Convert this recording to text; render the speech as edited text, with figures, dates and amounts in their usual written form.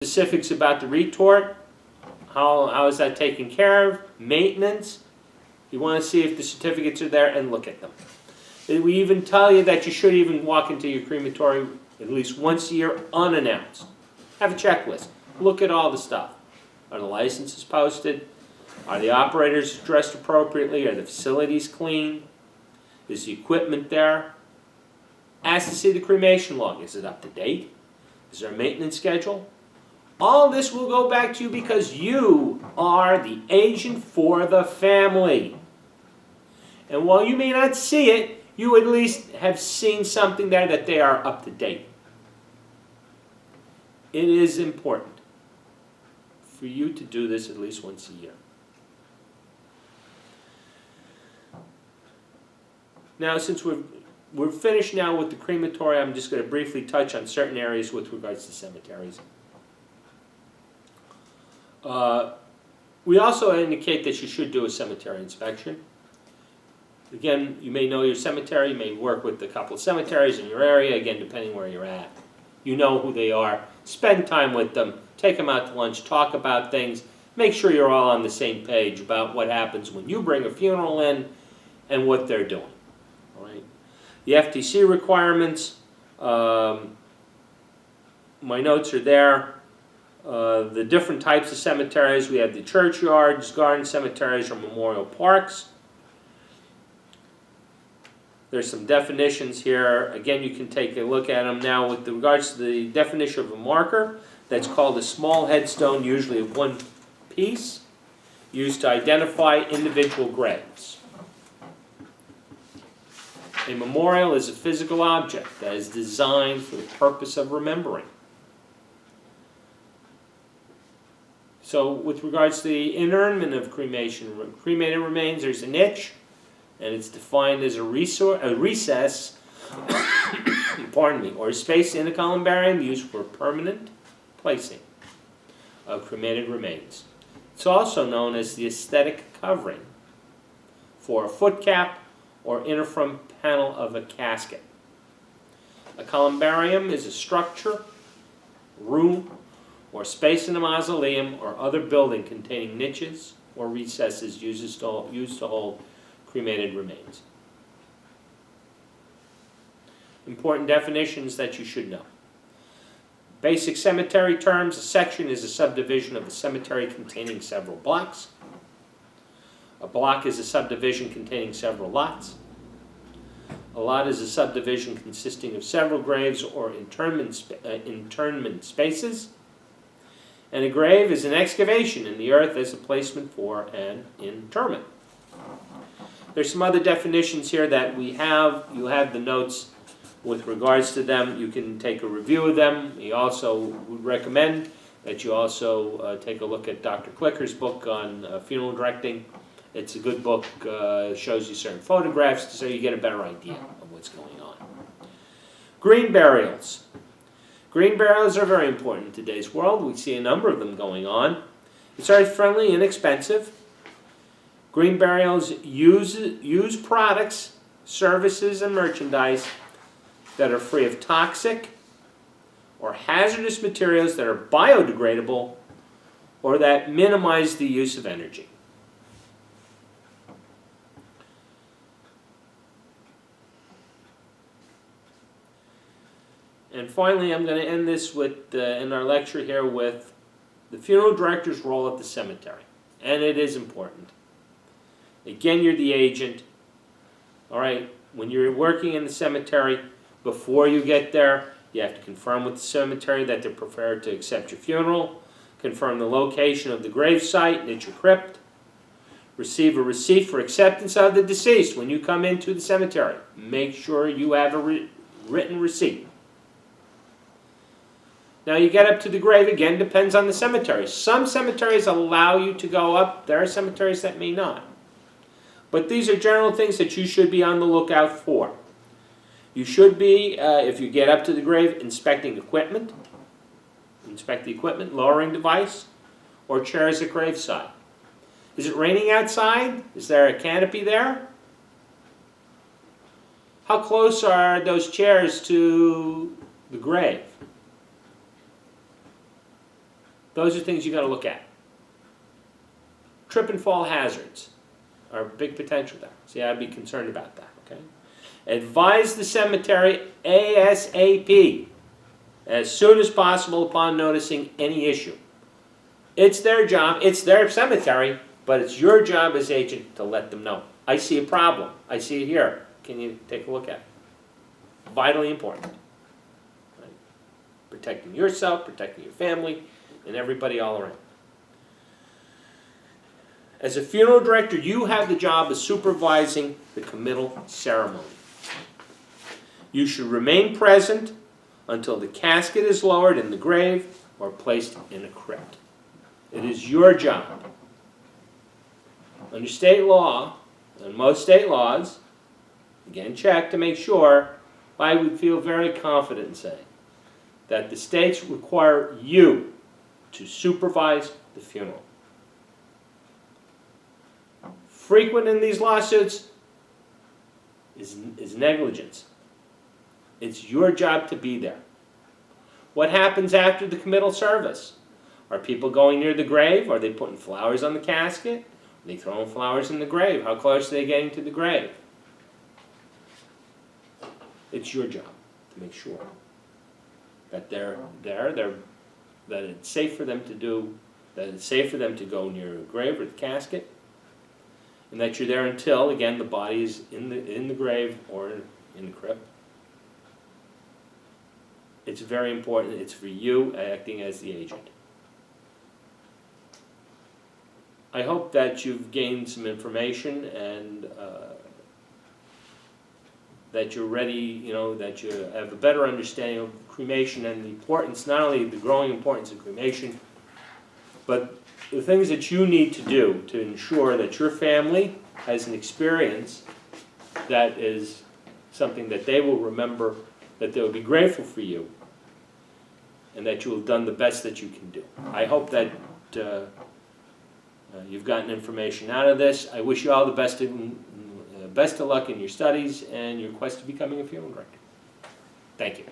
Specifics about the retort, how is that taken care of, maintenance. You want to see if the certificates are there and look at them. We even tell you that you should even walk into your crematory at least once a year unannounced. Have a checklist. Look at all the stuff. Are the licenses posted? Are the operators dressed appropriately? Are the facilities clean? Is the equipment there? Ask to see the cremation log. Is it up to date? Is there a maintenance schedule? All this will go back to you because you are the agent for the family. And while you may not see it, you at least have seen something there that they are up to date. It is important for you to do this at least once a year. Now, since we're finished now with the crematory, I'm just going to briefly touch on certain areas with regards to cemeteries. We also indicate that you should do a cemetery inspection. Again, you may know your cemetery, you may work with a couple of cemeteries in your area, again, depending where you're at. You know who they are. Spend time with them. Take them out to lunch. Talk about things. Make sure you're all on the same page about what happens when you bring a funeral in and what they're doing. All right? The FTC requirements, my notes are there. The different types of cemeteries. We have the churchyards, garden cemeteries, or memorial parks. There's some definitions here. Again, you can take a look at them now. With regards to the definition of a marker, that's called a small headstone, usually of one piece, used to identify individual graves. A memorial is a physical object that is designed for the purpose of remembering. So with regards to the interment of cremation, cremated remains, there's a niche, and it's defined as a recess pardon me, or a space in a columbarium used for permanent placing of cremated remains. It's also known as the aesthetic covering for a foot cap or inner front panel of a casket. A columbarium is a structure, room, or space in a mausoleum or other building containing niches or recesses used to hold cremated remains. Important definitions that you should know. Basic cemetery terms. A section is a subdivision of a cemetery containing several blocks. A block is a subdivision containing several lots. A lot is a subdivision consisting of several graves or internment spaces. And a grave is an excavation in the earth as a placement for an interment. There's some other definitions here that we have. You have the notes with regards to them. You can take a review of them. We also would recommend that you also take a look at Dr. Clicker's book on funeral directing. It's a good book. Shows you certain photographs so you get a better idea of what's going on. Green burials. Green burials are very important in today's world. We see a number of them going on. It's earth-friendly, inexpensive. Green burials use products, services, and merchandise that are free of toxic or hazardous materials that are biodegradable or that minimize the use of energy. And finally, I'm going to end this with, in our lecture here, with the funeral director's role at the cemetery. And it is important. Again, you're the agent. All right, when you're working in the cemetery, before you get there, you have to confirm with the cemetery that they're prepared to accept your funeral, confirm the location of the grave site and at your crypt, receive a receipt for acceptance of the deceased when you come into the cemetery. Make sure you have a written receipt. Now you get up to the grave, again, depends on the cemetery. Some cemeteries allow you to go up. There are cemeteries that may not. But these are general things that you should be on the lookout for. You should be, if you get up to the grave, inspecting equipment. Inspect the equipment, lowering device, or chairs at graveside. Is it raining outside? Is there a canopy there? How close are those chairs to the grave? Those are things you got to look at. Trip and fall hazards are a big potential there. So I'd be concerned about that, okay? Advise the cemetery ASAP, as soon as possible upon noticing any issue. It's their job, it's their cemetery, but it's your job as agent to let them know. I see a problem. I see it here. Can you take a look at it? Vitally important. Right? Protecting yourself, protecting your family, and everybody all around. As a funeral director, you have the job of supervising the committal ceremony. You should remain present until the casket is lowered in the grave or placed in a crypt. It is your job. Under state law, and most state laws, again check to make sure, I would feel very confident in saying that the states require you to supervise the funeral. Frequent in these lawsuits is negligence. It's your job to be there. What happens after the committal service? Are people going near the grave? Are they putting flowers on the casket? Are they throwing flowers in the grave? How close are they getting to the grave? It's your job to make sure that they're there, that it's safe for them to do, that it's safe for them to go near a grave or the casket, and that you're there until, again, the body is in the grave or in the crypt. It's very important. It's for you acting as the agent. I hope that you've gained some information and that you're ready, that you have a better understanding of cremation and the importance, not only the growing importance of cremation, but the things that you need to do to ensure that your family has an experience that is something that they will remember, that they will be grateful for you, and that you have done the best that you can do. I hope that you've gotten information out of this. I wish you all the best of luck in your studies and your quest to becoming a funeral director. Thank you.